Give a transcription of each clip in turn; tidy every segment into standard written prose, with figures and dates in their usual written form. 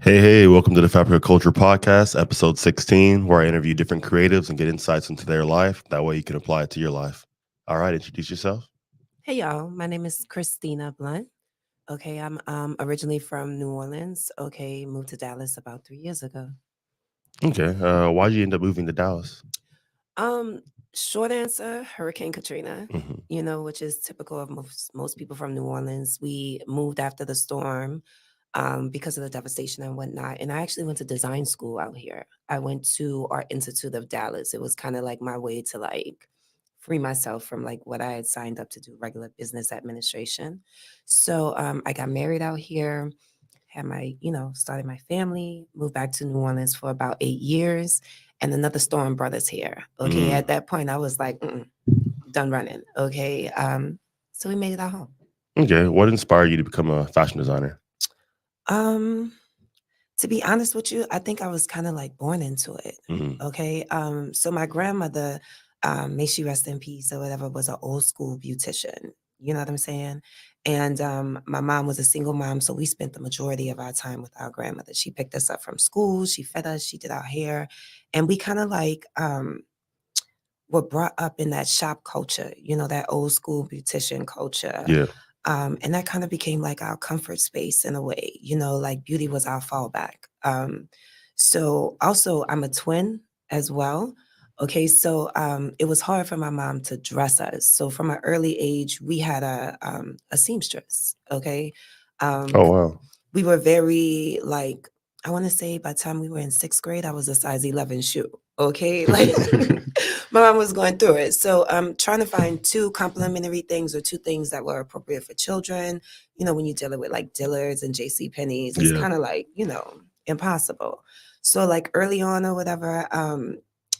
Hey, welcome to the Fabric of Culture podcast, episode 16, where I interview different creatives and get insights into their life. That way you can apply it to your life. All right, introduce yourself. Hey y'all, my name is Christina Blunt. Okay, I'm originally from New Orleans. Okay, moved to Dallas about 3 years ago. Okay, why'd you end up moving to Dallas? Um, Short answer, Hurricane Katrina. Hmm. Which is typical of most people from New Orleans. We moved after the storm because of the devastation and whatnot. And I actually went to design school out here. I went to Art Institute of Dallas. It was kind of like my way to like free myself from like what I had signed up to do, regular business administration. So I got married out here, had started my family, moved back to New Orleans for about 8 years, and another storm brought us here. Okay, Mm. at that point, I was like, done running. Okay, so we made it our home. Okay, what inspired you to become a fashion designer? Um, to be honest with you, I think I was kind of like born into it. Hmm. Okay, so my grandmother, may she rest in peace or whatever, was an old school beautician. You know what I'm saying? And my mom was a single mom, so we spent the majority of our time with our grandmother. She picked us up from school, she fed us, she did our hair, and we kind of like were brought up in that shop culture, that old school beautician culture. Yeah. And that kind of became like our comfort space in a way, like beauty was our fallback. So also, I'm a twin as well. Okay, so it was hard for my mom to dress us. So from an early age, we had a seamstress. Okay, Oh, um, wow. we were very like, I want to say by the time we were in sixth grade, I was a size 11 shoe. Okay, like my mom was going through it. So I'm trying to find two complementary things or two things that were appropriate for children. When you're dealing with like Dillard's and J.C. Penney's, it's Yeah. kind of like, impossible. So like early on or whatever,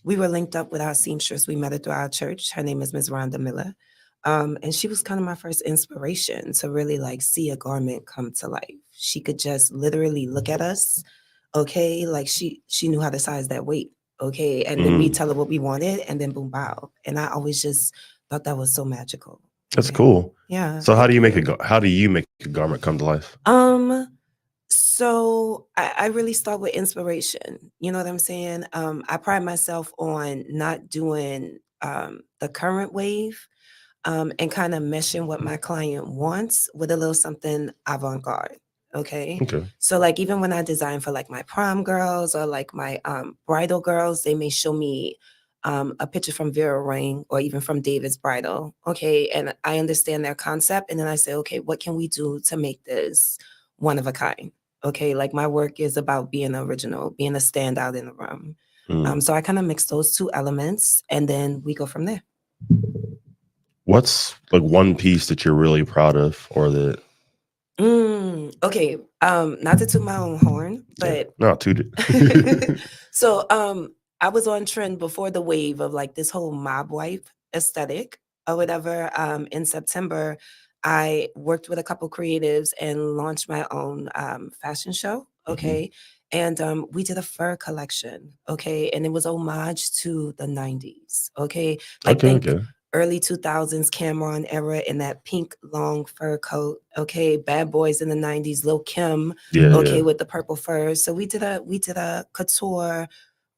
we were linked up with our seamstress. We met her through our church. Her name is Ms. Rhonda Miller. And she was kind of my first inspiration to really like see a garment come to life. She could just literally look at us, okay, like she knew how to size that weight, okay, and then we Mm. tell her what we wanted, and then boom, bow. And I always just thought that was so magical. That's Okay, cool. yeah, So thank you. how do you make a garment come to life? Um, so I really start with inspiration. You know what I'm saying? I pride myself on not doing the current wave and kind of meshing what my client wants with a little something avant-garde. Okay. Okay. So like even when I design for like my prom girls or like my bridal girls, they may show me a picture from Vera Ring or even from David's Bridal. Okay. And I understand their concept. And then I say, okay, what can we do to make this one of a kind? Okay. Like my work is about being original, being a standout in the room. Mm. So I kind of mix those two elements and then we go from there. What's like one piece that you're really proud of or that, Okay. Not to toot my own horn, yeah, but no, too. so I was on trend before the wave of like this whole mob wife aesthetic or whatever. In September, I worked with a couple creatives and launched my own fashion show. Hmm. Okay. And we did a fur collection. Okay. And it was homage to the 90s. Okay. Like Okay, think okay. early 2000s Cameron era in that pink long fur coat. Okay. Bad Boys in the 90s, Lil Kim, Yeah, yeah. okay, with the purple furs. So we did a couture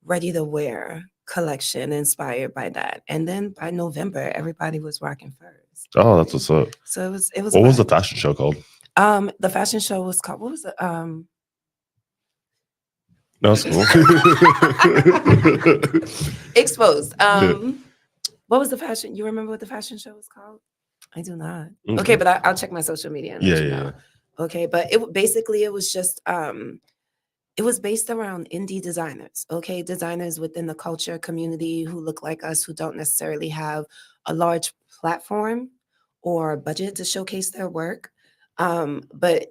ready to wear collection inspired by that. And then by November, everybody was rocking furs. Oh, that's Okay. what's up. So it was a What was the vibe. fashion show called? The fashion show was called, what was it? No, that's cool. Exposed. Yeah. What was the fashion? You remember what the fashion show was called? I do not. Okay, Okay. but I'll check my social media and Yeah, let you yeah, know. yeah. Okay, but basically it was just it was based around indie designers, okay? Designers within the culture community who look like us, who don't necessarily have a large platform or budget to showcase their work, but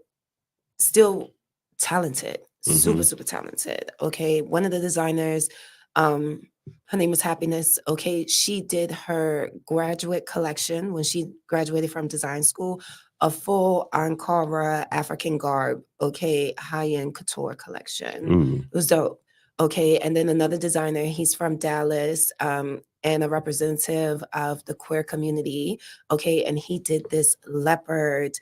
still talented, super, Mhm. super talented. Okay. One of the designers, um, her name is Happiness. Okay. She did her graduate collection when she graduated from design school, a full Ankara African garb, okay, high-end couture collection. Ooh. It was dope. Okay. And then another designer, he's from Dallas, and a representative of the queer community. Okay. And he did this leopard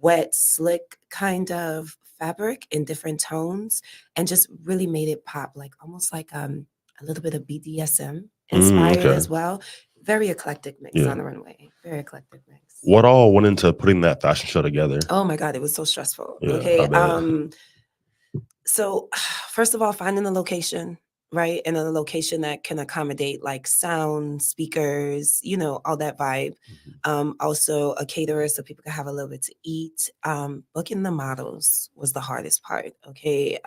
wet, slick kind of fabric in different tones and just really made it pop, like almost like a little bit of BDSM inspired okay. as well. Very eclectic mix Yeah. on the runway. Very eclectic mix. What all went into putting that fashion show together? Oh my God, it was so stressful. Yeah, I Okay. bet. So first of all, finding a location, right? And a location that can accommodate like sound, speakers, all that vibe. Also a caterer so people can have a little bit to eat. Booking the models was the hardest part. Okay.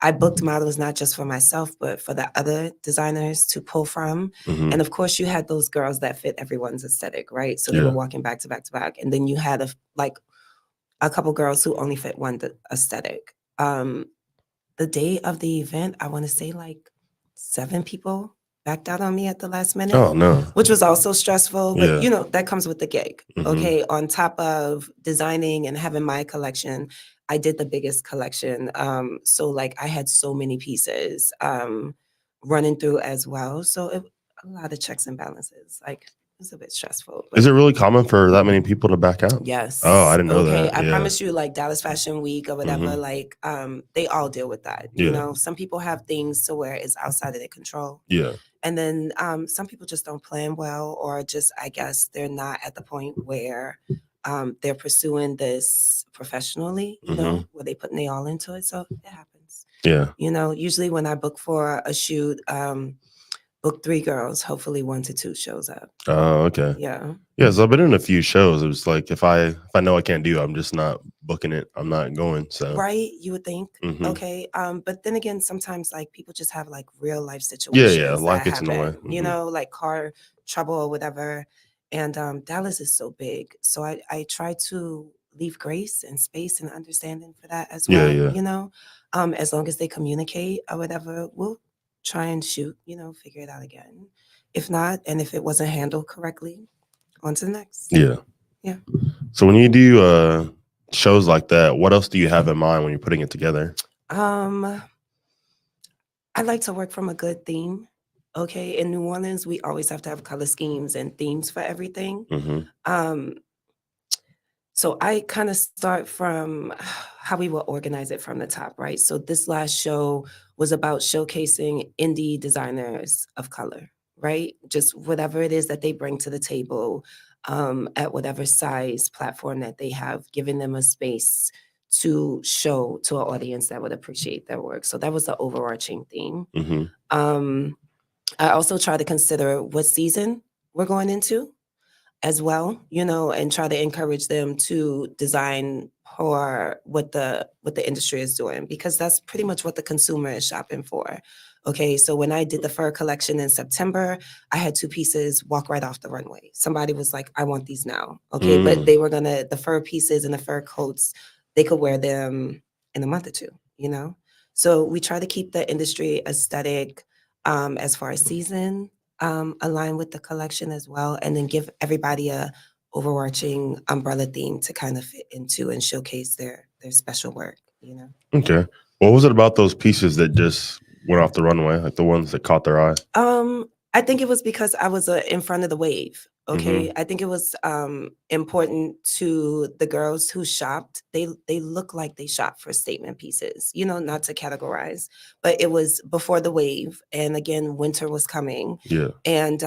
I booked models not just for myself, but for the other designers to pull from. Mhm. And of course, you had those girls that fit everyone's aesthetic, right? So they were Yeah. walking back to back to back. And then you had a couple girls who only fit one aesthetic. The day of the event, I want to say like 7 people backed out on me at the last minute, Oh, no. which was also stressful. But Yeah. that comes with the gig. Mhm. Okay. On top of designing and having my collection, I did the biggest collection. So like I had so many pieces running through as well. So a lot of checks and balances. Like it was a bit stressful. Is But it really common for that many people to back out? yes. Oh, I didn't know Okay. that. I Yeah. promise you, like Dallas Fashion Week or whatever, Mhm. like they all deal with that. Yeah. Some people have things to where it's outside of their control. Yeah. And then some people just don't plan well, or just I guess they're not at the point where they're pursuing this professionally, Mhm. where they putting their all into it. So it happens. Yeah. Usually when I book for a shoot, book 3 girls, hopefully 1 to 2 shows up. Oh, okay. Yeah. Yeah, so I've been in a few shows. It was like if I know I can't do it, I'm just not booking it. I'm not going. So Right, you would think. Mhm. Okay. But then again, sometimes like people just have like real life Yeah, situations life that gets in the way. happen, Mhm. like car trouble or whatever. And Dallas is so big. So I try to leave grace and space and understanding for that as Yeah, well, yeah. As long as they communicate or whatever, we'll try and shoot, figure it out again. If not, and if it wasn't handled correctly, on to the next. Yeah. Yeah. So when you do shows like that, what else do you have in mind when you're putting it together? I like to work from a good theme. Okay. In New Orleans, we always have to have color schemes and themes for everything. Mhm. Um, so I kind of start from how we will organize it from the top, right? So this last show was about showcasing indie designers of color, right? Just whatever it is that they bring to the table, at whatever size platform that they have, giving them a space to show to an audience that would appreciate their work. So that was the overarching theme. Mhm. Um, I also try to consider what season we're going into as well, and try to encourage them to design for what the industry is doing, because that's pretty much what the consumer is shopping for. Okay, so when I did the fur collection in September, I had 2 pieces walk right off the runway. Somebody was like, "I want these now." Okay, but they were the fur pieces and the fur coats, they could wear them in a month or 2. So we try to keep the industry aesthetic as far as season align with the collection as well, and then give everybody a overarching umbrella theme to kind of fit into and showcase their special work. Okay. What was it about those pieces that just went off the runway, like the ones that caught their eye? I think it was because I was in front of the wave. Okay, Mhm. I think it was important to the girls who shopped. They look like they shopped for statement pieces. Not to categorize, but it was before the wave, and again, winter was coming. Yeah. And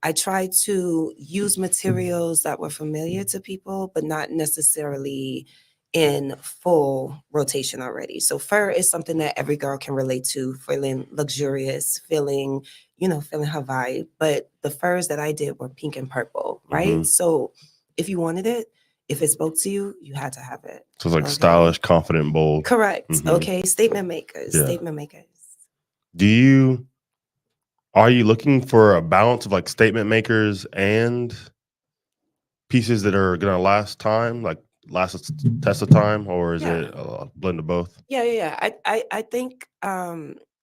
I tried to use materials that were familiar to people, but not necessarily in full rotation already. So fur is something that every girl can relate to, feeling luxurious, feeling her vibe. But the furs that I did were pink and purple, right? Mhm. So if you wanted it, if it spoke to you, you had to have it. So it's like Okay. stylish, confident, bold. Correct. Mhm. Okay. Statement makers. Yeah. Statement makers. Are you looking for a balance of like statement makers and pieces that are gonna last time, like last test of time, or is Yeah. it a blend of both? Yeah. I think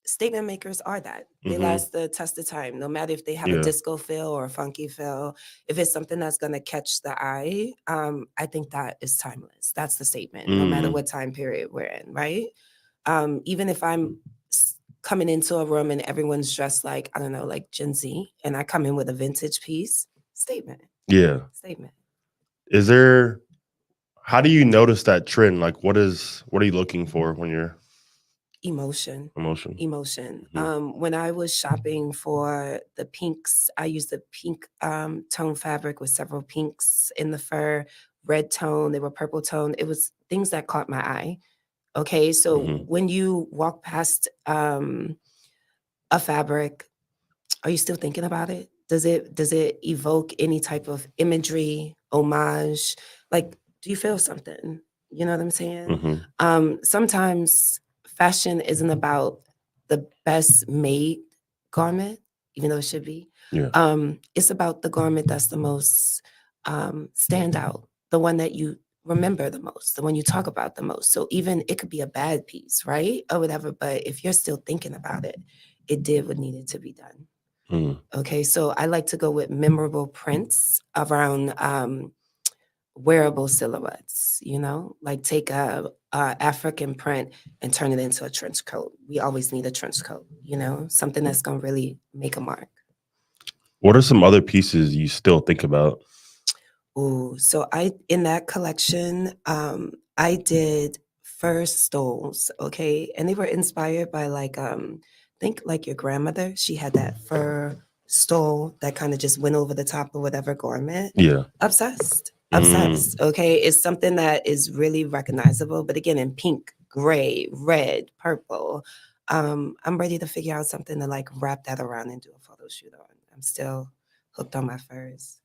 statement makers are that. They Mhm. last the test of time, no matter if they have a Yeah. disco feel or a funky feel. If it's something that's gonna catch the eye, I think that is timeless. That's the statement, no matter Mhm. what time period we're in, right? Even if I'm coming into a room and everyone's dressed like, I don't know, like Gen Z, and I come in with a vintage piece, statement, Yeah. statement. Is there How do you notice that trend? Like, what are you looking for when you're Emotion. emotion? Emotion. Mhm. When I was shopping for the pinks, I used a pink tone fabric with several pinks in the fur, red tone, they were purple tone. It was things that caught my eye. Okay, so Mhm. when you walk past a fabric, are you still thinking about it? Does it evoke any type of imagery, homage? Like, do you feel something? You know what I'm saying? Mhm. Sometimes fashion isn't about the best made garment, even though it should be. Yeah. It's about the garment that's the most stand out, the one that you remember the most, the one you talk about the most. So even it could be a bad piece, right? Or whatever, but if you're still thinking about it, it did what needed to be done. Mm. Okay, so I like to go with memorable prints around wearable silhouettes, like take a African print and turn it into a trench coat. We always need a trench coat, something that's gonna really make a mark. What are some other pieces you still think about? Ooh, so in that collection, I did fur stoles, okay? And they were inspired by think like your grandmother. She had that fur stole that kind of just went over the top of whatever garment. Yeah. Obsessed. Mm. Obsessed. Okay. It's something that is really recognizable, but again, in pink, gray, red, purple. I'm ready to figure out something to like wrap that around and do a photo shoot on. I'm still hooked on my furs.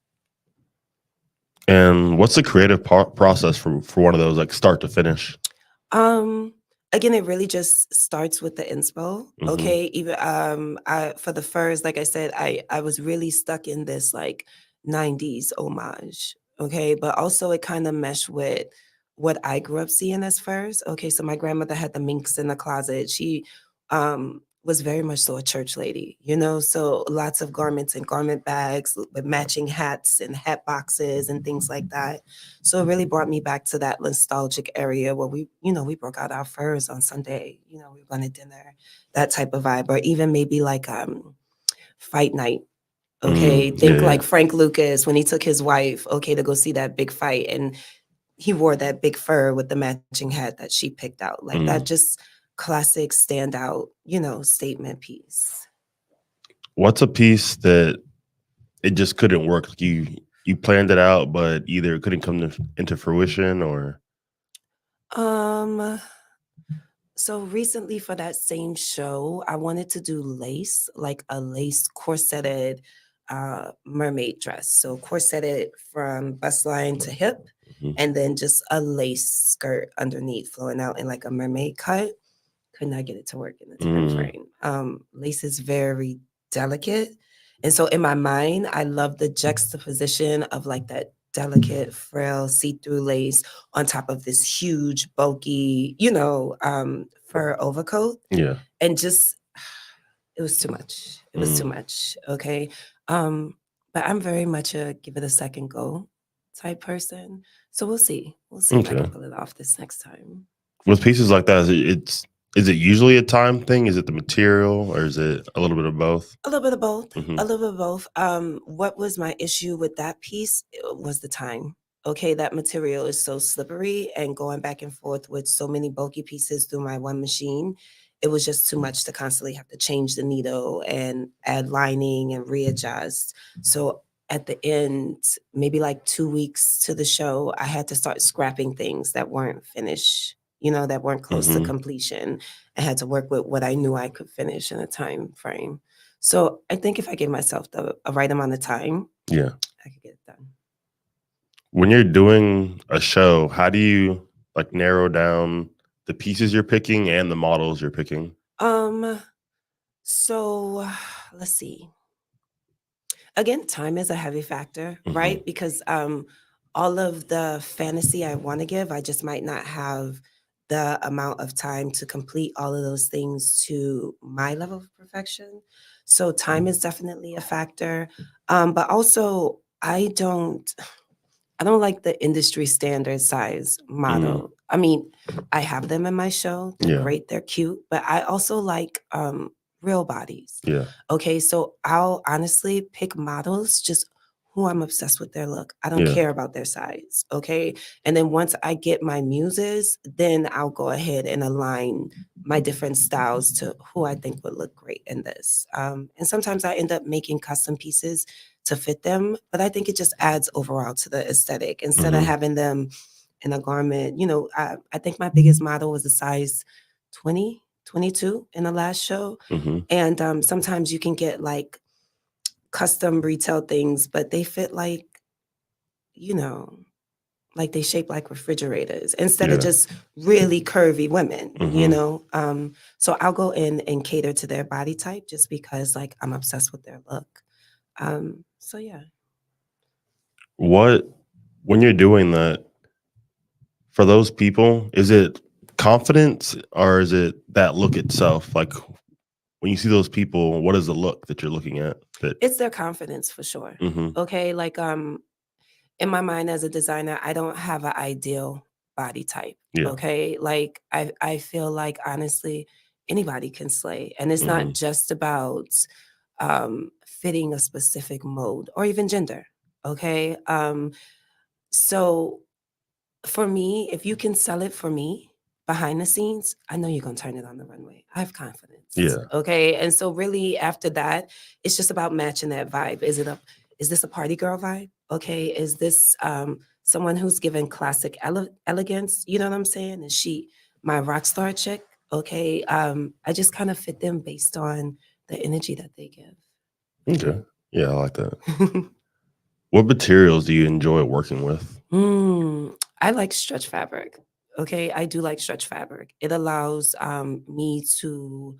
And what's the creative process for one of those, like start to finish? Um, Again, it really just starts with the inspo. Mhm. Okay. Even I for the furs, like I said, I was really stuck in this like 90s homage. Okay. But also it kind of meshed with what I grew up seeing as furs. Okay. So my grandmother had the minks in the closet. She was very much so a church lady, so lots of garments and garment bags with matching hats and hat boxes and things like that. So it really brought me back to that nostalgic area where we broke out our furs on Sunday. We were going to dinner, that type of vibe, or even maybe like fight night. Okay, Mm. Yeah, think like yeah. Frank Lucas when he took his wife, okay, to go see that big fight, and he wore that big fur with the matching hat that she picked out. Like that, Mm. just classic standout, statement piece. What's a piece that it just couldn't work? Like you planned it out, but either it couldn't come into fruition or Um, So recently for that same show, I wanted to do lace, like a lace corseted mermaid dress. So corseted from bust line to hip, Mhm. and then just a lace skirt underneath flowing out in like a mermaid cut. Could not get it to work in the time Mm. frame. Lace is very delicate. And so in my mind, I love the juxtaposition of like that delicate, frail, see-through lace on top of this huge, bulky, fur overcoat. Yeah. And just it was too much. It was too Mm. much. Okay. Um, but I'm very much a give it a second go type person. So we'll see. We'll see if I Okay. can pull it off this next time. With pieces like that, is it usually a time thing? Is it the material or is it a little bit of both? A little bit of both. Hmm. A little bit of both. What was my issue with that piece was the time. Okay, that material is so slippery and going back and forth with so many bulky pieces through my one machine. It was just too much to constantly have to change the needle and add lining and readjust. So at the end, maybe like 2 weeks to the show, I had to start scrapping things that weren't finished, that weren't close to Hmm. completion. I had to work with what I knew I could finish in a time frame. So I think if I gave myself the a right amount of time, Yeah. I could get it done. When you're doing a show, how do you like narrow down the pieces you're picking and the models you're picking? Um, so let's see. Again, time is a heavy factor, Hmm. right? Because all of the fantasy I want to give, I just might not have the amount of time to complete all of those things to my level of perfection. So time is definitely a factor. But also I don't like the industry standard size Mm. model. I mean, I have them in my show. They're Yeah. great, they're cute, but I also like real bodies. Yeah. Okay, so I'll honestly pick models just who I'm obsessed with their look. I don't Yeah. care about their size. Okay. And then once I get my muses, then I'll go ahead and align my different styles to who I think would look great in this. And sometimes I end up making custom pieces to fit them, but I think it just adds overall to the aesthetic instead of Mhm. having them in a garment. I think my biggest model was a size 20, 22 in the last show. Mhm. And sometimes you can get like custom retail things, but they fit you know, like they shape like refrigerators instead of Yeah. just really curvy women, Mhm. So I'll go in and cater to their body type just because like I'm obsessed with their look. So yeah. What when you're doing that, for those people, is it confidence or is it that look itself? Like when you see those people, what is the look that you're looking at? That It's their confidence for sure. Mhm. Okay. Like in my mind as a designer, I don't have an ideal body type. Yeah. Okay. Like I feel like honestly, anybody can slay. And it's not Mhm. just about fitting a specific mode or even gender. Okay. So for me, if you can sell it for me behind the scenes, I know you're gonna turn it on the runway. I have confidence. Yeah. Okay. And so really after that, it's just about matching that vibe. Is this a party girl vibe? Okay. Is this someone who's given classic elegance? You know what I'm saying? Is she my rock star chick? Okay. I just kind of fit them based on the energy that they Okay. Yeah, I like that. give. What materials do you enjoy working with? I like stretch fabric. Okay, I do like stretch fabric. It allows me to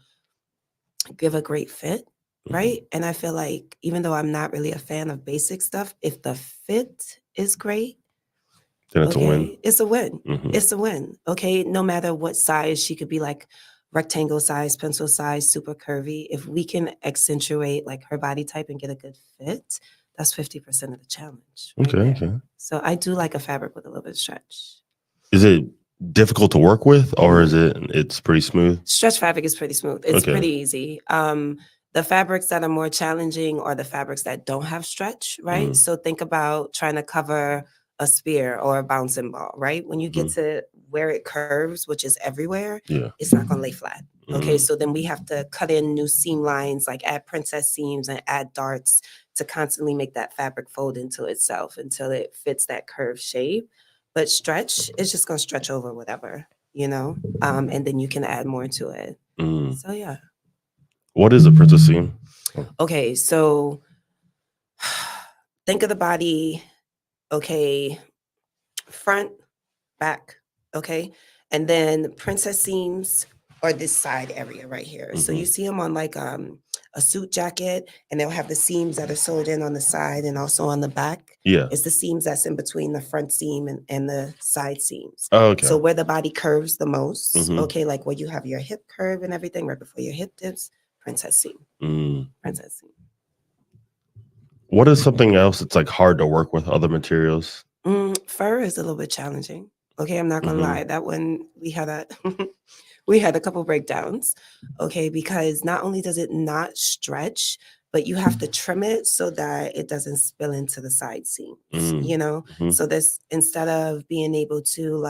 give a great fit, Mhm. right? And I feel like even though I'm not really a fan of basic stuff, if the fit is great, Then it's a win. okay, it's a win. Mhm. It's a win. Okay, no matter what size, she could be like rectangle size, pencil size, super curvy. If we can accentuate like her body type and get a good fit, that's 50% of the challenge right Okay, there. okay. So I do like a fabric with a little bit of stretch. Is it difficult to work with or is Mhm. it's pretty smooth? Stretch fabric is pretty smooth. It's Okay. pretty easy. The fabrics that are more challenging are the fabrics that don't have stretch, right? Mhm. So think about trying to cover a spear or a bouncing ball, right? When you get Mhm. to where it curves, which is everywhere, Yeah. it's not going to lay flat. Okay, Mhm. so then we have to cut in new seam lines, like add princess seams and add darts to constantly make that fabric fold into itself until it fits that curved shape. But stretch is just going to stretch over whatever, and then you can add more to it. Mm. So yeah. What is a princess seam? Oh, Okay, so think of the body, okay, front, back, okay? And then princess seams are this side area right here. So you mhm. see them on like a suit jacket, and they'll have the seams that are sewed in on the side and also on the back. Yeah. It's the seams that's in between the front seam and the side seams. Oh, okay. So where the body curves the most, Mhm. okay, like where you have your hip curve and everything right before your hip dips, princess seam, Mm. princess seam. What is something else that's, like, hard to work with other materials? Fur is a little bit challenging. Okay, I'm not gonna Mhm. lie. That one we had a we had a couple breakdowns. Okay, because not only does it not stretch, but you have to trim it so that it doesn't spill into the side seams. Mm. Mhm. So this instead of being able to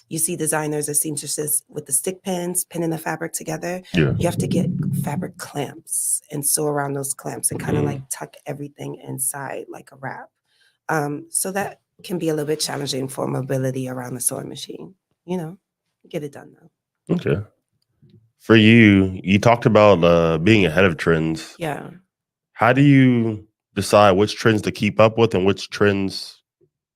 you see designers or seamstresses with the stick pins pinning the fabric together. Yeah. You have to get fabric clamps and sew around those clamps and kind of like Mm. tuck everything inside like a wrap. So that can be a little bit challenging for mobility around the sewing machine. Get it done though. Okay. For you, you talked about, being ahead of trends. Yeah. How do you decide which trends to keep up with and which trends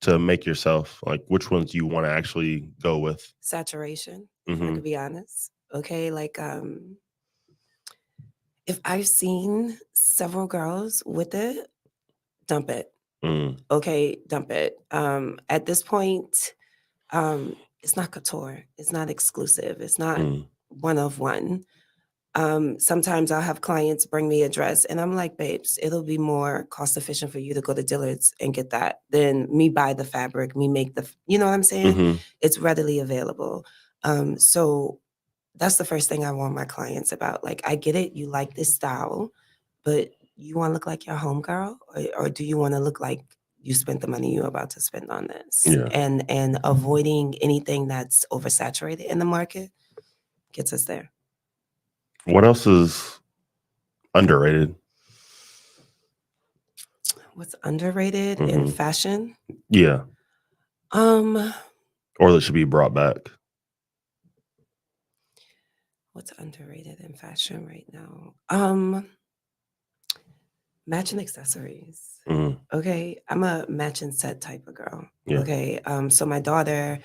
to make yourself? Like, which ones do you wanna actually go with? Saturation, if I could Mhm. be honest. Okay. Like if I've seen several girls with it, dump it. Mm. Okay, dump it. At this point, it's not couture. It's not exclusive. It's not Mm. one of one. Sometimes I'll have clients bring me a dress and I'm like, babes, it'll be more cost efficient for you to go to Dillard's and get that than me buy the fabric, me make you know what I'm saying? Mhm. It's readily available. So that's the first thing I warn my clients about. Like, I get it, you like this style, but you want to look like your homegirl, or do you want to look like you spent the money you're about to spend on this? Yeah. And avoiding anything that's oversaturated in the market gets us there. What else is underrated? What's underrated in Mhm. fashion? Yeah. Um, Or that should be brought back. what's underrated in fashion right now? Matching accessories. Mhm. Okay, I'm a matching set type of girl. Yeah. Okay, so my daughter,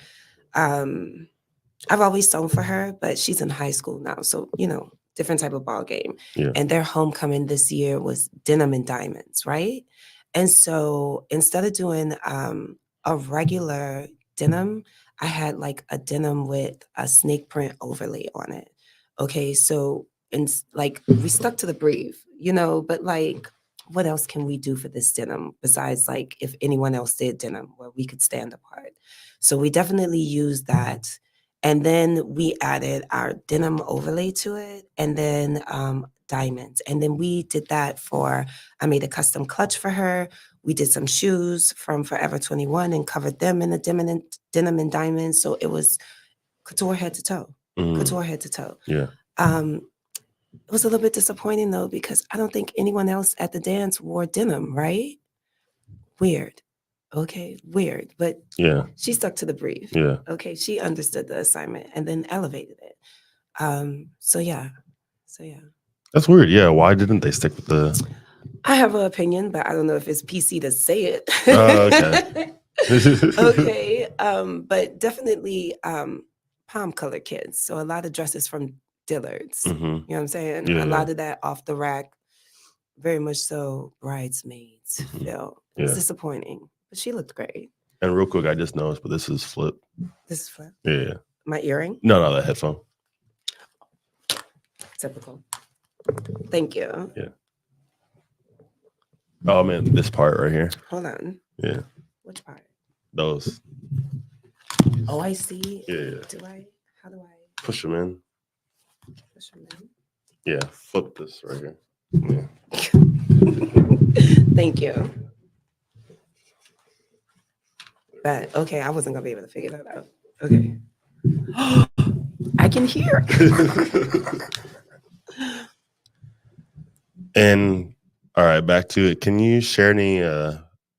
um, I've always sewn for her, but she's in high school now, so different type of ball game. Yeah. And their homecoming this year was denim and diamonds, right? And so instead of doing a regular denim, I had like a denim with a snake print overlay on it. Okay, so and like we stuck to the brief, but like what else can we do for this denim besides like if anyone else did denim where we could stand apart? So we definitely used that. And then we added our denim overlay to it and then diamonds. And then we did that I made a custom clutch for her. We did some shoes from Forever 21 and covered them in the denim and diamonds. So it was couture head to toe, Mhm. couture head to toe. Yeah. It was a little bit disappointing though, because I don't think anyone else at the dance wore denim, right? Weird. Okay, weird. But Yeah. she stuck to the brief. Yeah. Okay, she understood the assignment and then elevated it. So yeah. That's weird. Yeah. Why didn't they stick with the? I have an opinion, but I don't know if it's PC to say it. Okay. Okay. But definitely palm colored kids. So a lot of dresses from Dillard's. Mhm. You know what I'm saying? Yeah, A lot of that off the rack, very much so bridesmaids Mhm. feel. It was Yeah. disappointing. But she looked great. And real quick, I just noticed, but this is Flip. This is Flip. Yeah. My earring? No, that headphone. Typical. Thank you. Yeah. Oh man, this part right here. Hold on. Yeah. Which part? Those. Oh, I see. Yeah. How do I Push them in. push them in? Yeah. Flip this right here. Yeah. Thank you. But okay, I wasn't gonna be able to figure that out. Okay. I can hear. And all right, back to it. Can you share any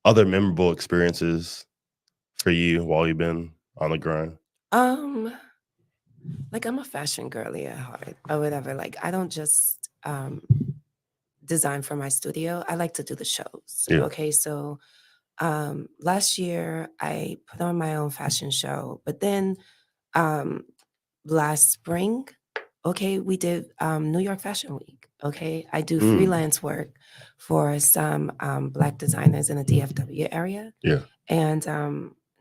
other memorable experiences for you while you've been on the grind? Like I'm a fashion girly at heart or whatever. Like I don't just design for my studio. I like to do the shows. Yeah. Okay, so last year I put on my own fashion show, but then last spring, okay, we did New York Fashion Week. Okay, I do Mm. freelance work for some Black designers in the DFW area. Yeah. And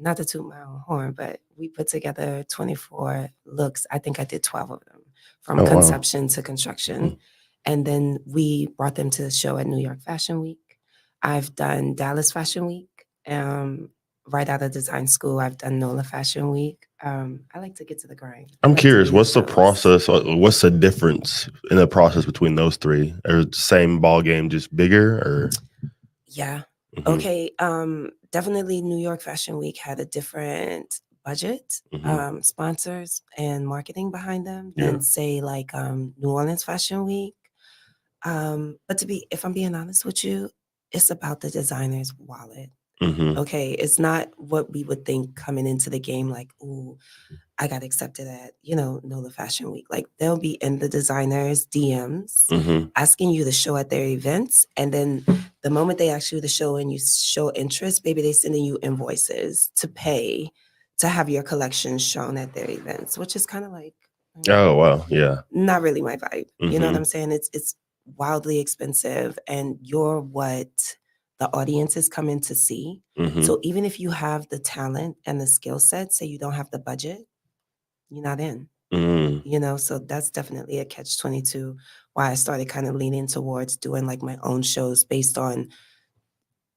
not to toot my own horn, but we put together 24 looks. I think I did 12 of them from Oh, wow. conception to construction. Mm. And then we brought them to the show at New York Fashion Week. I've done Dallas Fashion Week. Right out of design school, I've done NOLA Fashion Week. I like to get to the grind. I I'm like to curious, do what's the shows. process? What's the difference in the process between those three? Or same ball game, just bigger? Or Yeah. Mhm. Okay. Definitely New York Fashion Week had a different budget, Mhm. sponsors and marketing behind them Yeah. than say like New Orleans Fashion Week. But if I'm being honest with you, it's about the designer's wallet. Mhm. Okay. It's not what we would think coming into the game, like, ooh, I got accepted at, NOLA Fashion Week. Like they'll be in the designer's DMs Mhm. asking you to show at their events. And then the moment they ask you to show and you show interest, baby, they sending you invoices to pay to have your collection shown at their events, which is kind of like Oh, wow. Yeah. not really my vibe. You know what Mhm. I'm saying? It's wildly expensive and you're what the audience is coming to see. Mhm. So even if you have the talent and the skill set, say you don't have the budget, you're not in. Mm. So that's definitely a catch 22 why I started kind of leaning towards doing like my own shows based on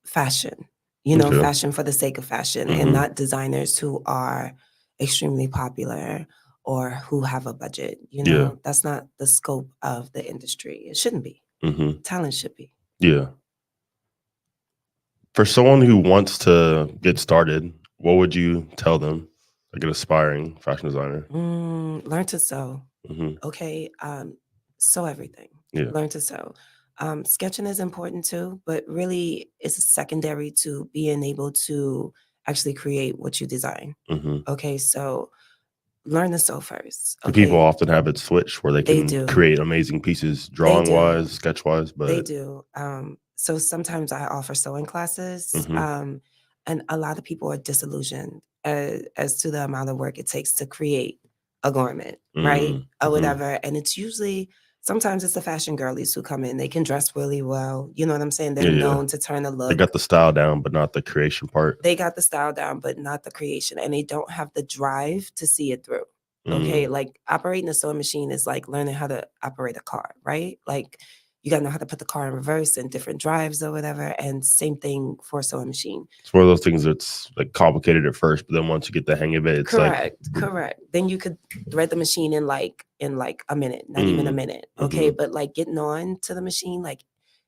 fashion, Okay. fashion for the sake of fashion and Mhm. not designers who are extremely popular or who have a budget. Yeah. That's not the scope of the industry. It shouldn't be. Mhm. Talent should be. Yeah. For someone who wants to get started, what would you tell them? Like an aspiring fashion designer. Learn to sew. Hmm. Okay. Sew everything. Yeah. Learn to sew. Sketching is important too, but really it's secondary to being able to actually create what you design. Hmm. Okay. So learn to sew first. People Okay. often have it switched where they They can do. create amazing pieces, They drawing do. wise, sketch wise, They but do. So sometimes I offer sewing classes, hmm, and a lot of people are disillusioned as to the amount of work it takes to create a garment, right? Or hmm, whatever. And it's usually sometimes it's the fashion girlies who come in. They can dress really well. You know what I'm saying? They're yeah, yeah. known to turn a They got look. the style down, but not the creation part. They got the style down, but not the creation, and they don't have the drive to see it through. Okay, Mm, like operating a sewing machine is like learning how to operate a car, right? Like you gotta know how to put the car in reverse and different drives or whatever. And same thing for a sewing machine. it's one of those things that's like complicated at first, but then once you get the hang of it, it's like, Correct, correct. Then you could thread the machine in like a minute, not even a mm, minute. Okay, hmm, but like getting on to the machine, like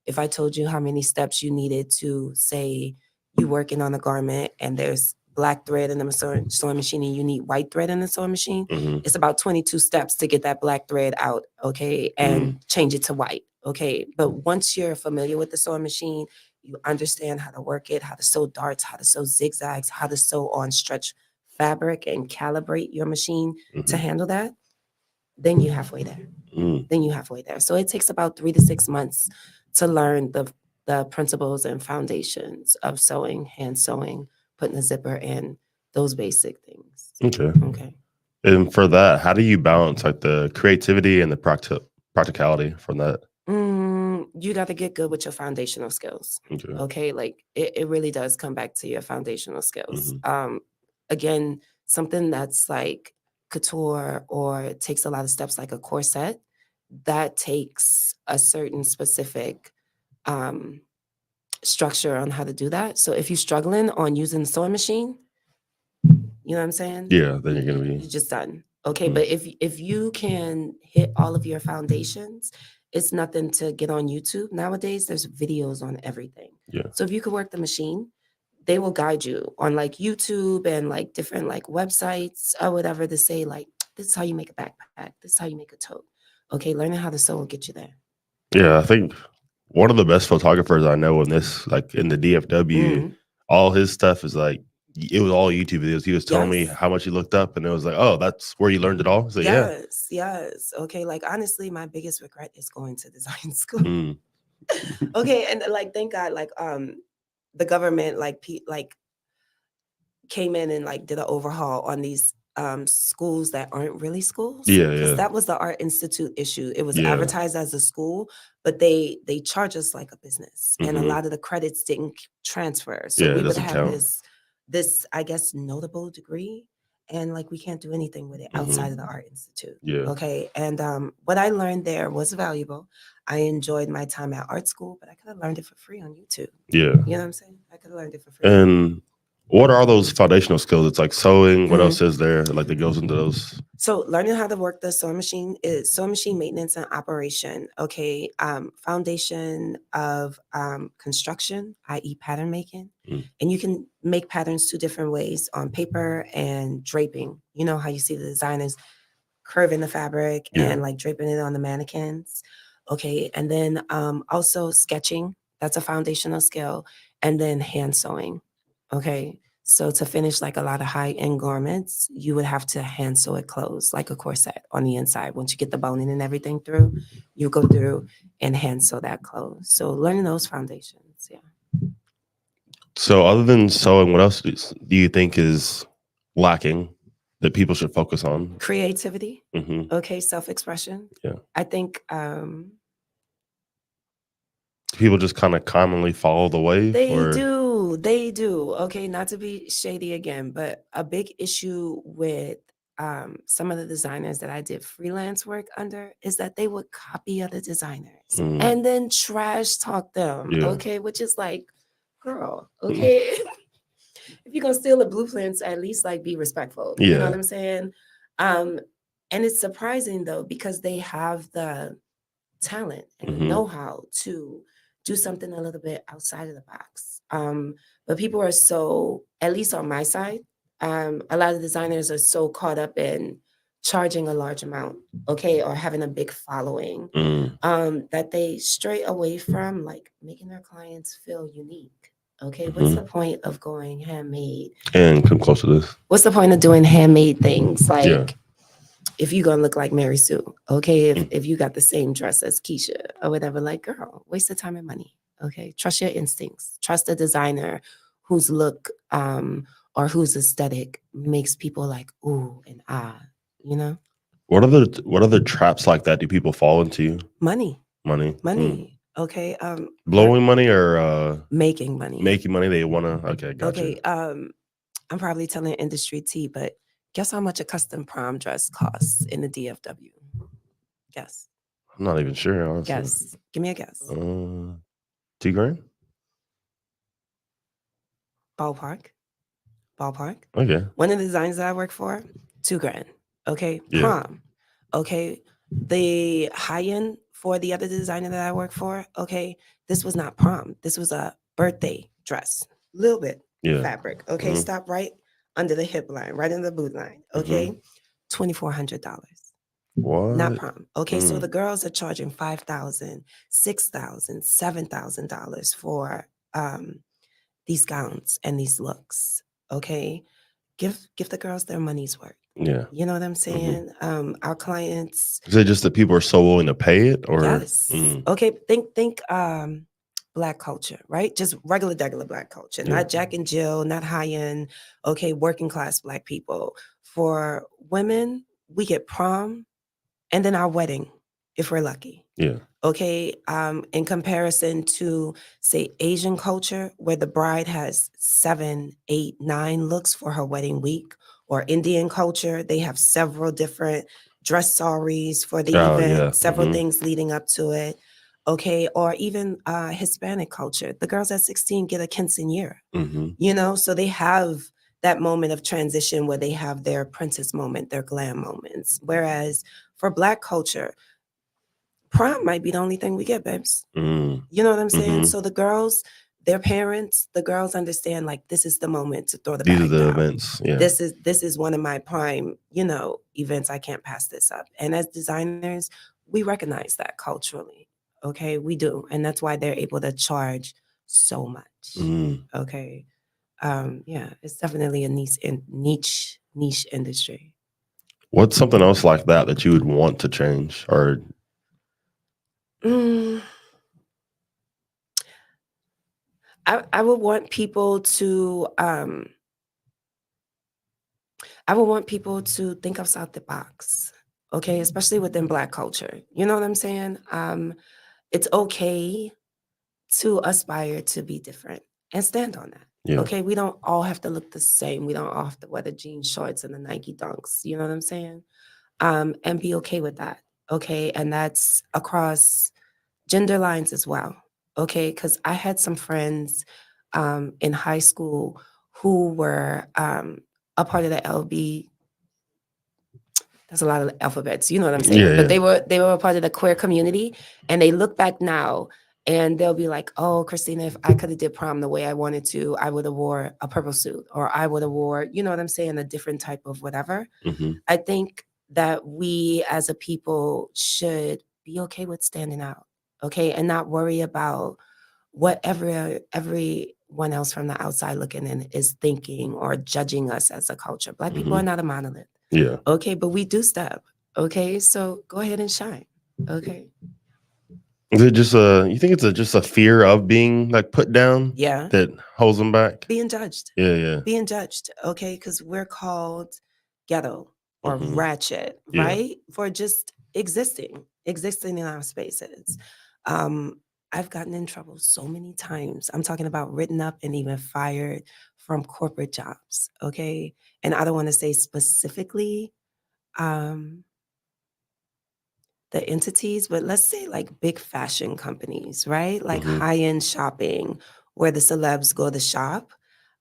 if I told you how many steps you needed to say you working on a garment and there's black thread in the sewing machine and you need white thread in the sewing machine, hmm, it's about 22 steps to get that black thread out, okay, mm, and change it to white. Okay. But once you're familiar with the sewing machine, you understand how to work it, how to sew darts, how to sew zigzags, how to sew on stretch fabric and calibrate your machine to hmm, handle that, then you're halfway there. mm. Then you're halfway there. So it takes about 3 to 6 months to learn the principles and foundations of sewing, hand sewing, putting a zipper in, those basic things. Okay. Okay. And for that, how do you balance like the creativity and the practicality from that? You got to get good with your foundational skills. Okay. Okay. Like it really does come back to your foundational skills. Hmm. Again, something that's like couture or takes a lot of steps like a corset, that takes a certain specific um, structure on how to do that. So if you're struggling on using the sewing machine, you know what I'm saying? Yeah, then you're gonna You're be. just done. Okay, Mm, but if you can hit all of your foundations, it's nothing to get on YouTube. Nowadays, there's videos on everything. yeah. So if you could work the machine, they will guide you on like YouTube and like different like websites or whatever to say like this is how you make a backpack, this is how you make a tote. Okay, learning how to sew will get you there. Yeah, I think one of the best photographers I know in this, like in the DFW, Mhm. all his stuff is like it was all YouTube videos. He was telling me Yes. how much he looked up, and it was like, oh, that's where you learned it all. So yeah. Yes, yes. Okay, like honestly, my biggest regret is going to design school. Mm, Okay, and like thank God, like the government like came in and like did an overhaul on these schools that aren't really schools yeah, because yeah, that was the Art Institute issue. It was yeah. advertised as a school, but they charge us like a business, and a Hmm. lot of the credits didn't transfer. So Yeah, it we would doesn't have count. this I guess notable degree, and like we can't do anything with it outside of the Hmm. Art Institute. Yeah, Okay, and what I learned there was valuable. I enjoyed my time at art school, but I could have learned it for free on YouTube. yeah. You know what I'm saying? I could have learned it for free. And what are those foundational skills? It's like sewing. What Mhm. else is there? Like that goes into those. So learning how to work the sewing machine is sewing machine maintenance and operation. Okay. Foundation of construction, i.e. pattern making. Mm, And you can make patterns two different ways on paper and draping. You know how you see the designers curving the fabric yeah. and like draping it on the mannequins. Okay. And then also sketching, that's a foundational skill. And then hand sewing. Okay. So to finish like a lot of high end garments, you would have to hand sew it closed like a corset on the inside. Once you get the boning and everything through, you go through and hand sew that closed. So learning those foundations. Yeah. So other than sewing, what else do you think is lacking that people should focus on? Creativity. Hmm. Okay. Self expression. Yeah. I think People just kind of commonly follow the wave, they or do. They do. Okay, not to be shady again, but a big issue with some of the designers that I did freelance work under is that they would copy other designers mm, and then trash talk them. yeah, Okay, which is like, girl, mm, okay. If you're gonna steal the blueprints, at least like be respectful. You know what yeah, I'm saying? Um, and it's surprising though, because they have the talent and the hmm, know-how do something a little bit outside of the box. But people are so, at least on my side, a lot of designers are so caught up in charging a large amount, okay, or having a big following, that they stray away from like making their clients feel unique. Okay, what's the point of going handmade? And come close to this. What's the point of doing handmade things? Like, Yeah. if you're gonna look like Mary Sue, okay, Mm. if you got the same dress as Keisha or whatever, like, girl, waste of time and money. Okay, trust your instincts. Trust a designer whose look or whose aesthetic makes people like ooh and ah. You know, What other traps like that do people fall into? money, Money. money. Okay, Blowing money or making money. making money. They wanna. Okay, gotcha. Okay, I'm probably telling industry tea, but guess how much a custom prom dress costs in the DFW? Guess. I'm not even sure, honestly. Guess. Give me a guess. $2,000. Ballpark. Okay. One of the designs that I work for, $2,000. Okay. Yeah. Prom. Okay. The high end for the other designer that I work for, okay, this was not prom. This was a birthday dress. Little bit Yeah. fabric. Okay. Stop right under the hip line, right under the boot line. Okay. $2,400. What? Not prom. Okay, so the girls are charging $5,000, $6,000, $7,000 for these gowns and these looks. Okay, give the girls their money's worth. Yeah. You know what I'm saying? Our clients. Is it just that people are so willing to pay it, or Yes. Okay, think Black culture, right? Just regular Black culture, not Jack and Jill, not high end. Okay, working class Black people. For women, we get prom and then our wedding, if we're lucky. Yeah. Okay. In comparison to, say, Asian culture, where the bride has 7, 8, 9 looks for her wedding week, or Indian culture, they have several different dress saris for the event, several things leading up to it. Okay. Or even Hispanic culture, the girls at 16 get a quinceañera, you know, so they have that moment of transition where they have their princess moment, their glam moments. Whereas for Black culture, prom might be the only thing we get, babes. You know what I'm saying? So the girls, their parents, the girls understand like this is the moment to throw the bag These are the down. events. Yeah. This is one of my prime, you know, events. I can't pass this up. And as designers, we recognize that culturally. Okay, we do, and that's why they're able to charge so much. Okay. Yeah, it's definitely a niche industry. What's something else like that you would want to change, or? I would want people to think outside the box. Okay, especially within Black culture. You know what I'm saying? It's okay to aspire to be different and stand on that. Yeah. Okay, we don't all have to look the same. We don't all have to wear the jean shorts and the Nike Dunks. You know what I'm saying? And be okay with that. Okay, and that's across gender lines as well. Okay, because I had some friends in high school who were a part of the LB. That's a lot of alphabets. You know what I'm saying? Yeah, But they were a part of the queer community, and they look back now and they'll be like, "Oh, Christina, if I could have did prom the way I wanted to, I would have wore a purple suit, or I would have wore, you know what I'm saying, a different type of whatever." I think that we as a people should be okay with standing out, okay, and not worry about what everyone else from the outside looking in is thinking or judging us as a culture. Black people are not a monolith. Yeah. Okay, but we do step. Okay, so go ahead and shine. Okay. Is it just you think it's just a fear of being like put down? Yeah. That holds them back? Being judged. Yeah. Being judged. Okay, because we're called ghetto or ratchet, right? For just existing in our spaces. I've gotten in trouble so many times. I'm talking about written up and even fired from corporate jobs. Okay. And I don't want to say specifically the entities, but let's say like big fashion companies, right? Like high-end shopping where the celebs go to shop.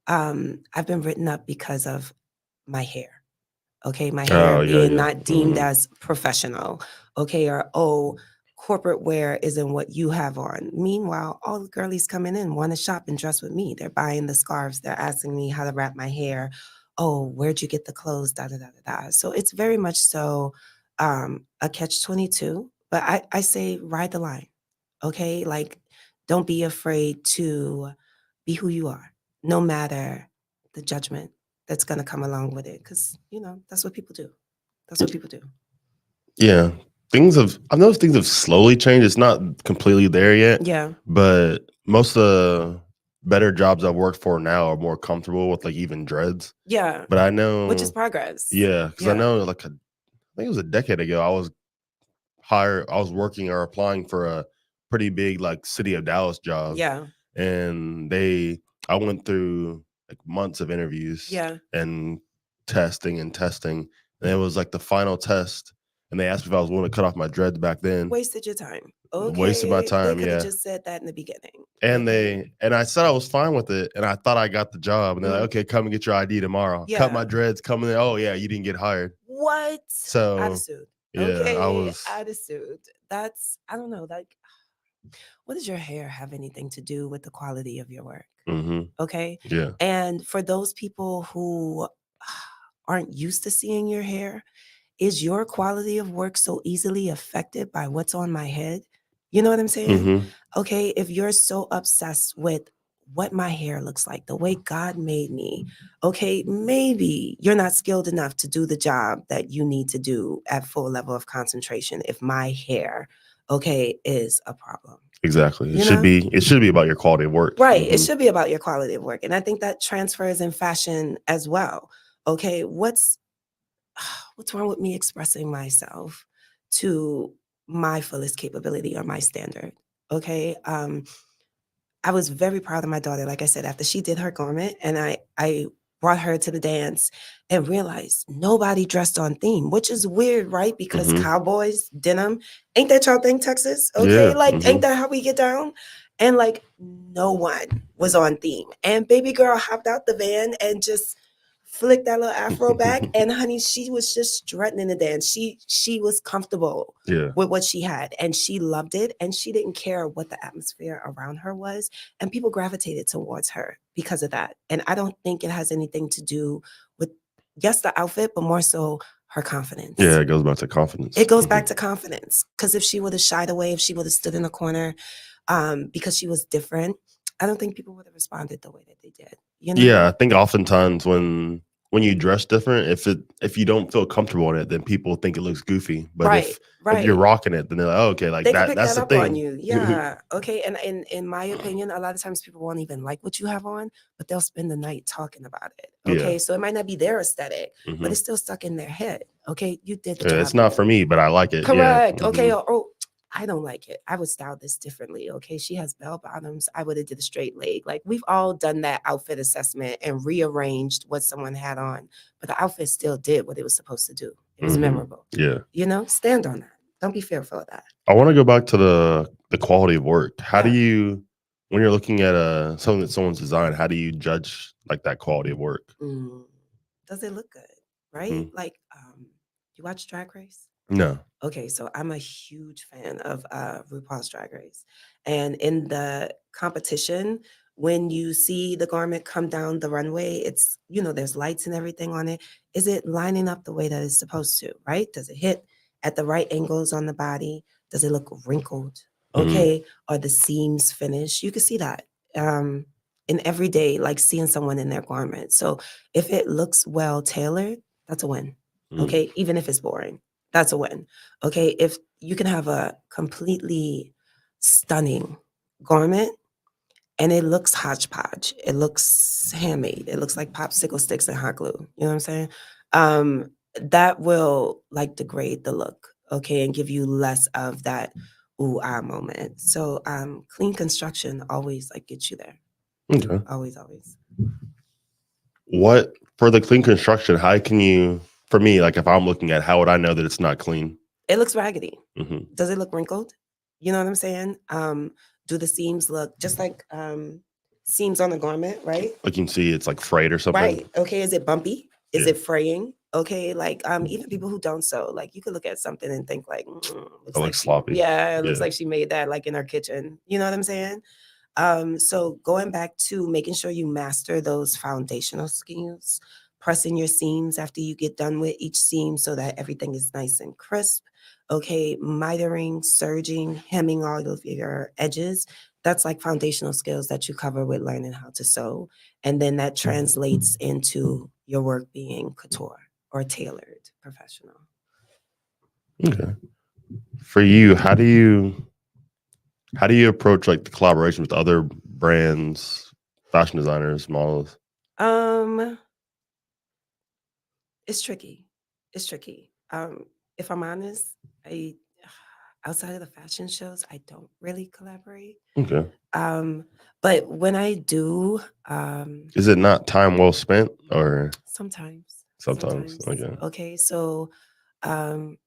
I've been written up because of my hair. Okay, my hair being not deemed as professional. Okay, or corporate wear isn't what you have on. Meanwhile, all the girlies coming in want to shop and dress with me. They're buying the scarves. They're asking me how to wrap my hair. Oh, where'd you get the clothes? Da da da da da. So it's very much so a catch-22. But I say ride the line. Okay, like don't be afraid to be who you are, no matter the judgment that's gonna come along with it. Because that's what people do. That's what people do. Yeah. I've noticed things have slowly changed. It's not completely there yet, Yeah, but most of the better jobs I've worked for now are more comfortable with like even dreads. yeah. But I Which is know, progress. yeah, because I Yeah, know like I think it was a decade ago, I was working or applying for a pretty big like City of Dallas job, yeah, and I went through like months of interviews yeah. and testing and testing, and it was like the final test, and they asked me if I was willing to cut off my dreads back then. Wasted your time. Wasted my Okay, they time, could have yeah. just said that in the beginning. And Okay. I said I was fine with it, and I thought I got the job, and they're like, Mhm. "Okay, come and get your ID tomorrow." Cut my Yeah. dreads, come in. Oh yeah, you didn't get hired. What? So Attitude. yeah, I Okay, was. attitude. That's I don't know. Like, what does your hair have anything to do with the quality of your work? Hmm. Okay. Yeah. And for those people who aren't used to seeing your hair, is your quality of work so easily affected by what's on my head? You know what I'm saying? Hmm. Okay. If you're so obsessed with what my hair looks like, the way God made me, okay, maybe you're not skilled enough to do the job that you need to do at full level of concentration if my hair, okay, is a problem. Exactly. You know? It should be about your quality of work. Right. It Hmm. should be about your quality of work. And I think that transfers in fashion as well. Okay. What's wrong with me expressing myself to my fullest capability or my standard? Okay. I was very proud of my daughter. Like I said, after she did her garment and I brought her to the dance and realized nobody dressed on theme, which is weird, right? Because Hmm. cowboys, denim, ain't that y'all thing, Texas? Okay. Yeah. Like, Hmm. ain't that how we get down? And like no one was on theme. And baby girl hopped out the van and just flicked that little afro back. And honey, she was just strutting in the dance. She was comfortable Yeah. with what she had and she loved it and she didn't care what the atmosphere around her was and people gravitated towards her because of that. And I don't think it has anything to do with yes the outfit but more so her confidence. Yeah. It goes back to confidence. It goes Hmm. back to confidence because if she would have shied away, if she would have stood in a corner because she was different, I don't think people would have responded the way that they did. Yeah. I think oftentimes when you dress different, if you don't feel comfortable in it, then people think it looks goofy. But Right, if you're right. rocking it, then they're like, oh, okay, like They could pick that's that the up on thing. you. Yeah. Okay. And in my opinion, a lot of times people won't even like what you have on, but they'll spend the night talking about it. Yeah. Okay. So it might not be their aesthetic, but Hmm. it's still stuck in their head. Okay. You did the It's job. not for me, but I like it. Yeah. Correct. Okay. Hmm. Oh, I don't like it. I would style this differently. Okay. She has bell bottoms. I would have did a straight leg. Like we've all done that outfit assessment and rearranged what someone had on, but the outfit still did what it was supposed to do. It was Hmm. memorable. Yeah. Stand on that. Don't be fearful of that. I want to go back to the quality of work. How do Yeah. you, when you're looking at something that someone's designed, how do you judge like that quality of work? Mm. Does it look good? Right? Hmm. Like, you watch Drag Race? No. Okay, so I'm a huge fan of RuPaul's Drag Race. And in the competition, when you see the garment come down the runway, there's lights and everything on it. Is it lining up the way that it's supposed to, right? Does it hit at the right angles on the body? Does it look wrinkled? Hmm. Okay. Are the seams finished? You can see that in every day, like seeing someone in their garment. So if it looks well tailored, that's a win. Okay. Even if it's boring, that's a win. Okay, if you can have a completely stunning garment and it looks hodgepodge, it looks handmade, it looks like popsicle sticks and hot glue. You know what I'm saying? That will like degrade the look, okay, and give you less of that ooh ah moment. So clean construction always like gets you there. Okay. Always, always. What for the clean construction? How can you? For me, like if I'm looking at, how would I know that it's not clean? It looks raggedy. Hmm. Does it look wrinkled? You know what I'm saying? Do the seams look just like seams on the garment, right? Like you can see it's like frayed or something. Right. Okay. Is it bumpy? Is Yeah. it fraying? Okay, like even people who don't sew, like you could look at something and think like, looks It like looks sloppy. yeah, it looks Yeah. like she made that like in her kitchen. You know what I'm saying? So going back to making sure you master those foundational skills, pressing your seams after you get done with each seam so that everything is nice and crisp. Okay, mitering, serging, hemming all of your edges. That's like foundational skills that you cover with learning how to sew. And then that translates into your work being couture or tailored professional. Okay. For you, how do you approach like the collaboration with other brands, fashion designers, models? Um, it's tricky. It's tricky. If I'm honest, I outside of the fashion shows, I don't really collaborate. Okay. Um, but when I do, Is it not time well spent or sometimes, sometimes? Okay. okay, so um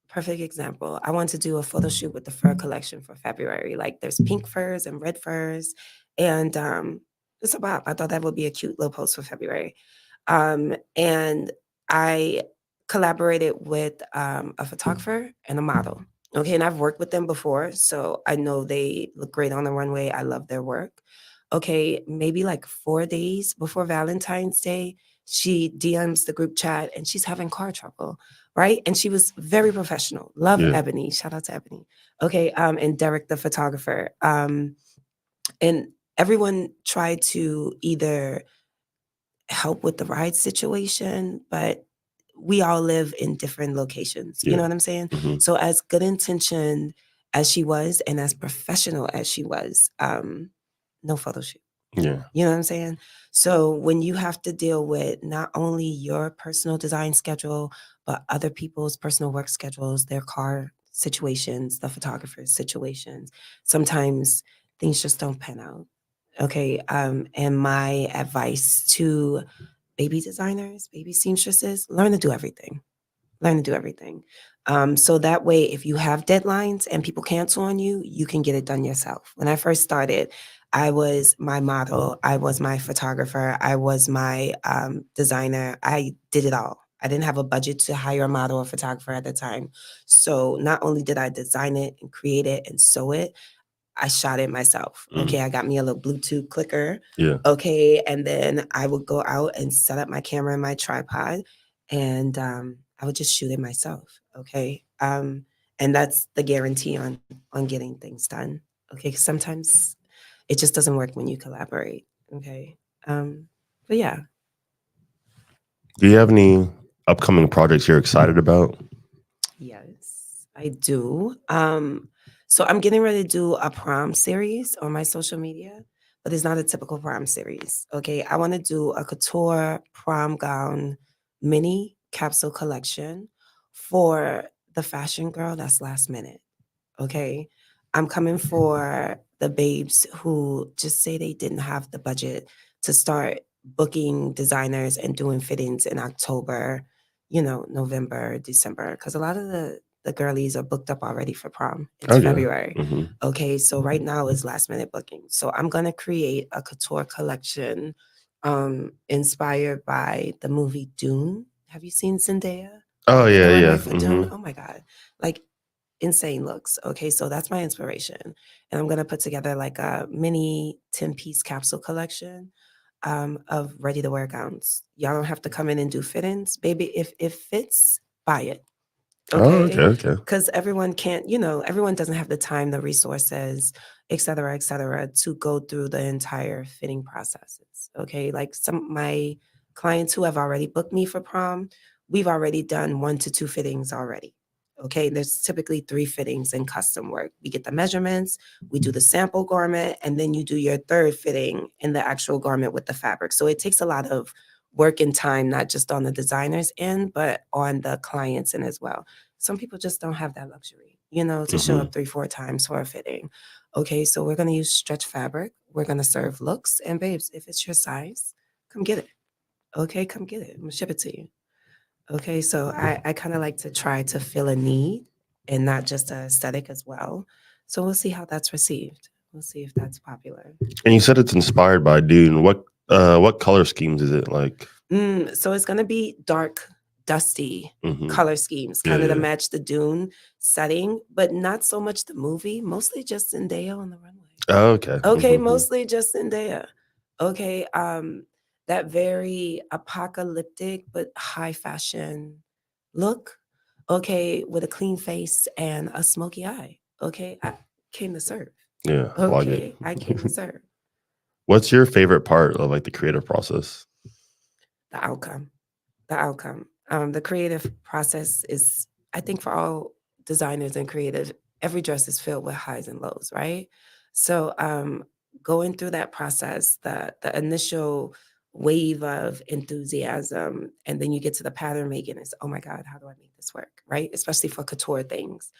perfect example. I want to do a photo shoot with the fur collection for February. Like there's pink furs and red furs. And it's a bop. I thought that would be a cute little post for February. And I collaborated with a photographer and a model. Okay, and I've worked with them before, so I know they look great on the runway. I love their work. Okay, maybe like 4 days before Valentine's Day, she DMs the group chat and she's having car trouble, right? And she was very professional. Love Yeah. Ebony. Shout out to Ebony. Okay, and Derek the photographer. And everyone tried to either help with the ride situation, but we all live in different locations. You know Yeah. what I'm saying? Hmm. So as good intentioned as she was and as professional as she was, no photo shoot. Yeah. You know what I'm saying? So when you have to deal with not only your personal design schedule, but other people's personal work schedules, their car situations, the photographer's situations, sometimes things just don't pan out. Okay. And my advice to baby designers, baby seamstresses, learn to do everything. Learn to do everything. So that way, if you have deadlines and people cancel on you, you can get it done yourself. When I first started, I was my model, I was my photographer, I was my designer. I did it all. I didn't have a budget to hire a model or photographer at the time. So not only did I design it and create it and sew it, I shot it myself. Okay, I got me a little Bluetooth clicker. Yeah. Okay, and then I would go out and set up my camera and my tripod, and I would just shoot it myself. Okay, and that's the guarantee on getting things done. Okay, 'cause sometimes it just doesn't work when you collaborate. Okay, but yeah. Do you have any upcoming projects you're excited about? Yes, I do. So I'm getting ready to do a prom series on my social media, but it's not a typical prom series. Okay, I want to do a couture prom gown mini capsule collection for the fashion girl that's last minute. Okay, I'm coming for the babes who just say they didn't have the budget to start booking designers and doing fittings in October, November, December, because a lot of the girlies are booked up already for prom. It's Okay. February. Hmm. Okay, so right now is last minute booking. So I'm gonna create a couture collection inspired by the movie Dune. Have you seen Zendaya? Oh The yeah, yeah. runway for Dune? Oh my God. Like insane looks. Okay, so that's my inspiration. And I'm gonna put together like a mini 10-piece capsule collection of ready to wear gowns. Y'all don't have to come in and do fittings. Baby, if it fits, buy it. Oh, okay, Okay. okay. Because everyone can't, everyone doesn't have the time, the resources, et cetera, to go through the entire fitting processes. Okay. Like some my clients who have already booked me for prom, we've already done 1 to 2 fittings already. Okay. There's typically 3 fittings in custom work. We get the measurements, we do the sample garment, and then you do your third fitting in the actual garment with the fabric. So it takes a lot of work and time, not just on the designer's end, but on the client's end as well. Some people just don't have that luxury, to show Hmm. up 3, 4 times for a fitting. Okay, so we're gonna use stretch fabric. We're gonna serve looks, and babes, if it's your size, come get it. Okay, come get it. I'm gonna ship it to you. Okay, so I kind of like to try to fill a need and not just a aesthetic as well. So we'll see how that's received. We'll see if that's popular. And you said it's inspired by Dune. What color schemes is it like? So it's gonna be dark dusty Mhm. color schemes, Yeah, kind of to yeah. match the Dune setting, but not so much the movie, mostly just Zendaya on the runway. Oh, okay. Okay, Mhm. mostly just Zendaya. Okay, that very apocalyptic but high fashion look. Okay, with a clean face and a smoky eye. Okay, I came to serve. Yeah, I like it. Okay, I came to serve. What's your favorite part of, like, the creative process? The outcome. The outcome. The creative process is, I think, for all designers and creative, every dress is filled with highs and lows, right? So, going through that process, the initial wave of enthusiasm, and then you get to the pattern making. Is, oh my God, how do I make this work, right? Especially for couture things.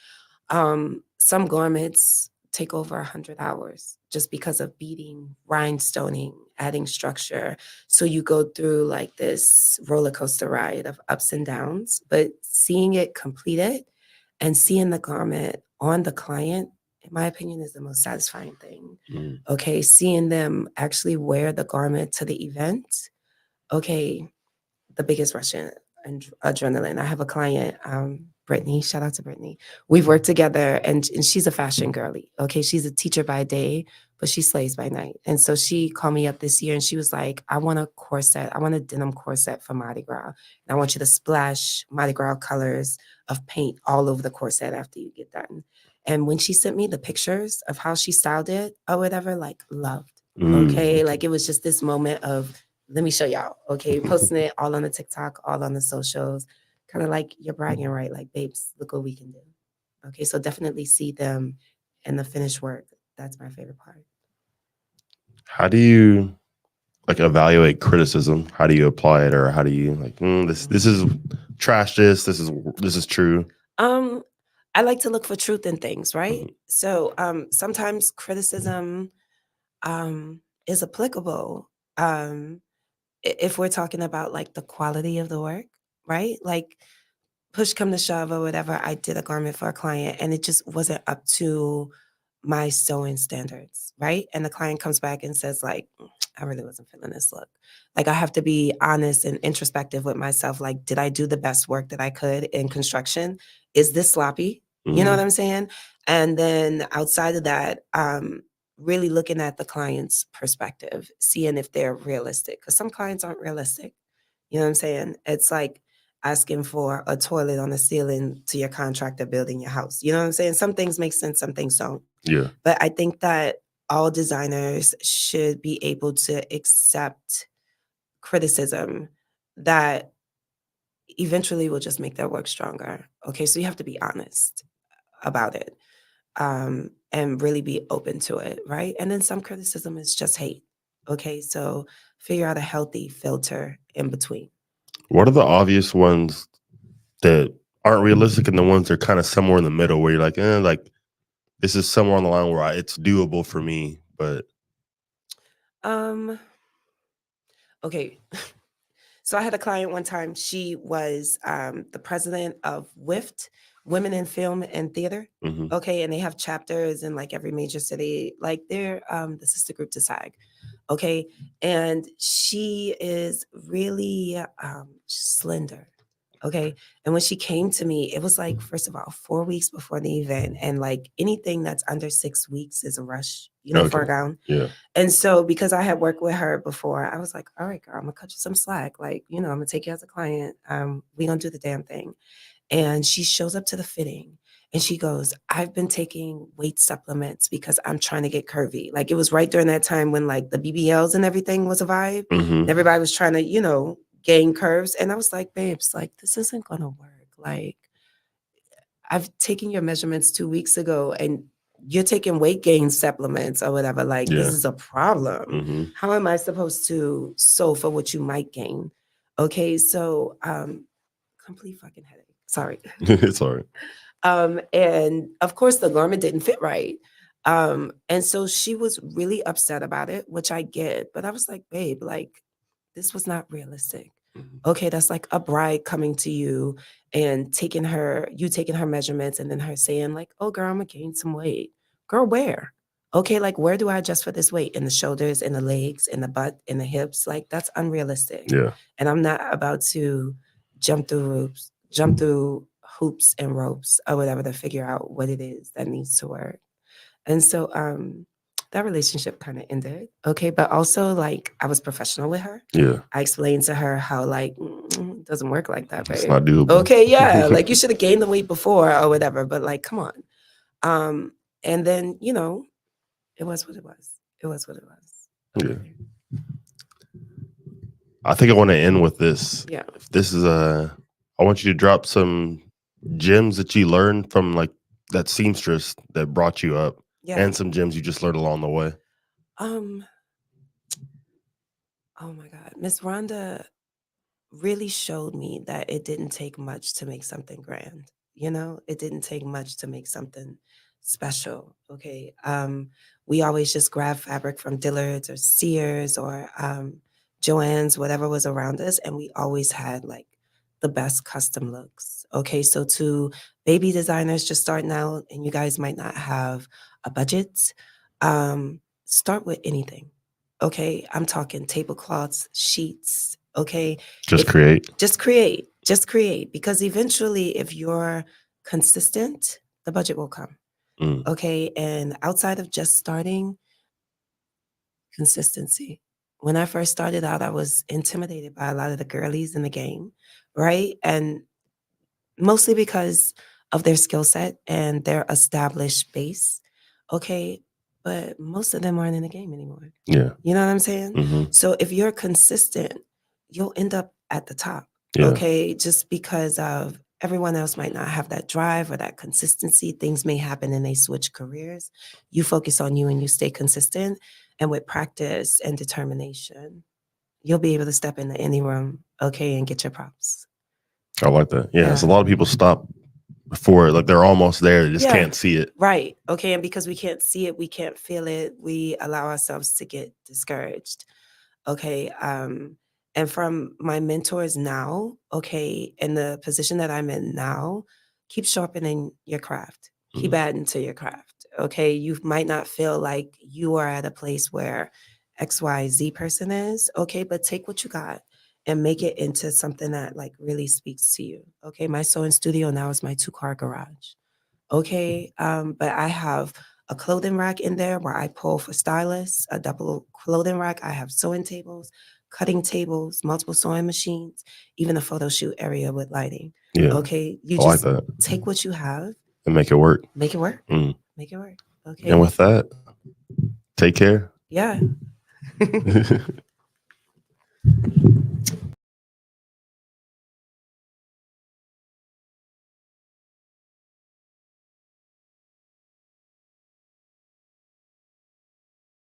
Some garments take over 100 hours just because of beading, rhinestoning, adding structure. So you go through like this roller coaster ride of ups and downs, but seeing it completed and seeing the garment on the client, in my opinion, is the most satisfying thing. Mm. Okay, seeing them actually wear the garment to the event. Okay, the biggest rush in and adrenaline. I have a client, Brittany. Shout out to Brittany. We've worked together, and she's a fashion girly. Okay, she's a teacher by day, but she slays by night. And so she called me up this year, and she was like, "I want a corset. I want a denim corset for Mardi Gras, and I want you to splash Mardi Gras colors of paint all over the corset after you get done." And when she sent me the pictures of how she styled it or whatever, like loved. Okay, like it was just this moment of, let me show y'all. Okay, posting it all on the TikTok, all on the socials, kind of like you're bragging, right? Like, babes, look what we can do. Okay, so definitely see them in the finished work. That's my favorite part. How do you, like, evaluate criticism? How do you apply it, or how do you, like, this is trash. This is true. Um, I like to look for truth in things, right? Mhm. So sometimes criticism is applicable. If we're talking about like the quality of the work, right? Like push come to shove or whatever, I did a garment for a client and it just wasn't up to my sewing standards, right? And the client comes back and says, like, I really wasn't feeling this look. Like, I have to be honest and introspective with myself. Like, did I do the best work that I could in construction? Is this sloppy? You know what Mhm. I'm saying? And then outside of that, really looking at the client's perspective, seeing if they're realistic. Because some clients aren't realistic. You know what I'm saying? It's like asking for a toilet on the ceiling to your contractor building your house. You know what I'm saying? Some things make sense, some things don't. Yeah. But I think that all designers should be able to accept criticism that eventually will just make their work stronger. Okay, so you have to be honest about it, and really be open to it, right? And then some criticism is just hate. Okay, so figure out a healthy filter in between. What are the obvious ones that aren't realistic, and the ones that are kind of somewhere in the middle where you're like this is somewhere on the line where it's doable for me, but Um, okay. So I had a client one time. She was the president of WIFT, Women in Film and Theater. mhm. Okay, and they have chapters in like every major city. Like they're the sister group to SAG. Okay, and she is really slender. Okay, and when she came to me, it was like first of all 4 weeks before the event, and like anything that's under 6 weeks is a rush. You know, for Okay. a gown. Yeah. And so because I had worked with her before, I was like, all right, girl, I'm gonna cut you some slack. Like, you know, I'm gonna take you as a client. We gonna do the damn thing. And she shows up to the fitting and she goes, I've been taking weight supplements because I'm trying to get curvy. Like it was right during that time when like the BBLs and everything was a vibe. Mhm. And everybody was trying to, you know, gain curves. And I was like, babes, like this isn't gonna work. Like I've taken your measurements 2 weeks ago and you're taking weight gain supplements or whatever. Like, this Yeah. is a problem. Mhm. How am I supposed to sew for what you might gain? Okay, so complete fucking headache. Sorry. It's all right. And of course the garment didn't fit right. And so she was really upset about it, which I get, but I was like, babe, like this was not realistic. Mhm. Okay, that's like a bride coming to you and taking her measurements and then her saying like, oh girl, I'm gonna gain some weight. Girl, where? Okay, like where do I adjust for this weight? In the shoulders, in the legs, in the butt, in the hips? Like that's unrealistic. Yeah. And I'm not about to jump through hoops and ropes or whatever to figure out what it is that needs to work. And so that relationship kind of ended. Okay. But also, like, I was professional with her. Yeah. I explained to her how, like, it doesn't work like that, It's babe. not doable. Okay. Yeah. Like, you should have gained the weight before or whatever. But, like, come on. And then, you know, it was what it was. It was what it was. Yeah. I think I want to end with this. Yeah. If this is I want you to drop some gems that you learned from like that seamstress that brought you up, Yeah. and some gems you just learned along the way. Oh my God. Miss Rhonda really showed me that it didn't take much to make something grand. You know, it didn't take much to make something special. Okay. We always just grab fabric from Dillard's or Sears or Joann's, whatever was around us, and we always had like the best custom looks. Okay. So to baby designers just starting out and you guys might not have a budget, start with anything. Okay. I'm talking tablecloths, sheets. Okay. Just create. Just create, because eventually if you're consistent, the budget will come. Okay. And outside of just starting, consistency. When I first started out, I was intimidated by a lot of the girlies in the game, right? And mostly because of their skill set and their established base. Okay. But most of them aren't in the game anymore. Yeah. You know what I'm saying? Mm-hmm. So if you're consistent, you'll end up at the top. Yeah. Okay. Just because of everyone else might not have that drive or that consistency. Things may happen and they switch careers. You focus on you and you stay consistent. And with practice and determination, you'll be able to step into any room, okay, and get your props. I like that. Yeah. Yeah. So a lot of people stop before, like they're almost there. They just Yeah. can't see it. Right. Okay. And because we can't see it, we can't feel it, we allow ourselves to get discouraged. Okay. And from my mentors now, okay, in the position that I'm in now, keep sharpening your craft. Keep adding to your craft. Okay. You might not feel like you are at a place where XYZ person is. Okay. But take what you got and make it into something that like really speaks to you. Okay. My sewing studio now is my 2-car garage. Okay. But I have a clothing rack in there where I pull for stylists, a double clothing rack. I have sewing tables, cutting tables, multiple sewing machines, even a photo shoot area with lighting. Yeah. Okay. You I like just that. take what you have And make it work. make it work. Mm. Make it work. Okay. And with that, take care. Yeah.